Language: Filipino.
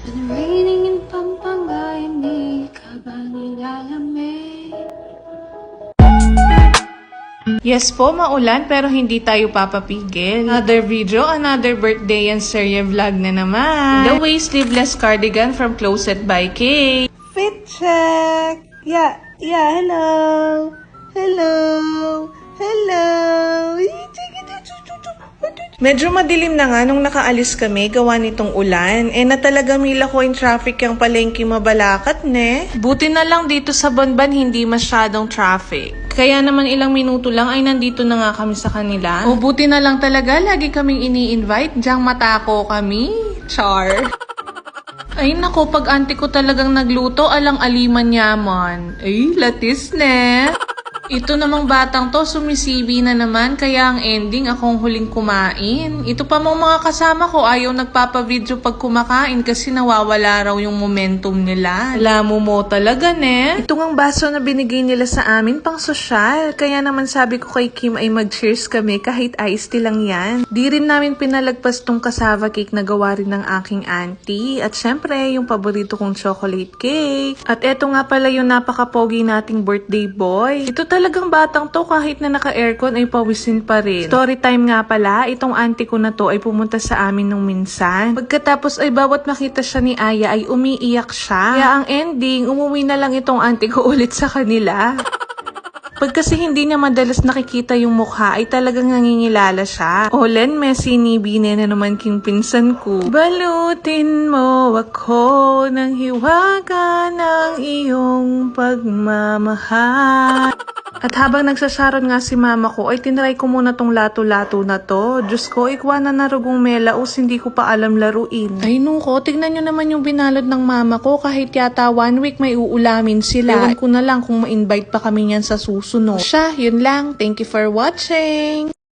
And raining in Pampanga, hindi ka ba nilalamig? Yes po, maulan pero hindi tayo papapigil. Another video, another birthday and serye vlog na naman. The way sleeveless cardigan from Closet by Kay. Fit check! Yeah, hello! Hello! Medyo madilim na nga nung nakaalis kami gawa nitong ulan. Na talaga mila ko yung traffic yung palengke mabalakat, ne? Buti na lang dito sa Banban hindi masyadong traffic. Kaya naman ilang minuto lang ay nandito na nga kami sa kanila. O buti na lang talaga lagi kaming ini-invite. Diyang matako kami. Char. Ay nako, pag auntie ko talagang nagluto, alang aliman yaman. Ay, latis ne. Ito namang batang to, sumisibi na naman, kaya ang ending akong huling kumain. Ito pa mong mga kasama ko, ayaw nagpapavideo pag kumakain kasi nawawala raw yung momentum nila. Alam mo talaga, ne? Ito ngang baso na binigay nila sa amin pang sosyal. Kaya naman sabi ko kay Kim ay mag-cheers kami kahit iced tea lang yan. Di rin namin pinalagpas tong cassava cake na gawa rin ng aking auntie. At syempre, yung paborito kong chocolate cake. At eto nga pala yung napaka-pogi nating birthday boy. Ito talagang batang to kahit na naka-aircon ay pawisin pa rin. Story time nga pala, itong auntie ko na to ay pumunta sa amin nung minsan. Pagkatapos ay bawat makita siya ni Aya ay umiiyak siya. Kaya ang ending, umuwi na lang itong auntie ko ulit sa kanila. Pag kasi hindi niya madalas nakikita yung mukha ay talagang nangingilala siya. Olen, sinibine na naman king pinsan ko. Balutin mo ako ng hiwaga ng iyong pagmamahal. At habang nagsasaron nga si mama ko, ay tinry ko muna tong lato-lato na to. Diyos ko, ikwa na narugong melaos, hindi ko pa alam laruin. Ay nuko, tignan nyo naman yung binalod ng mama ko. Kahit yata 1 week may uulamin sila. Ewan ko na lang kung ma-invite pa kami niyan sa susunod. Siya, yun lang. Thank you for watching!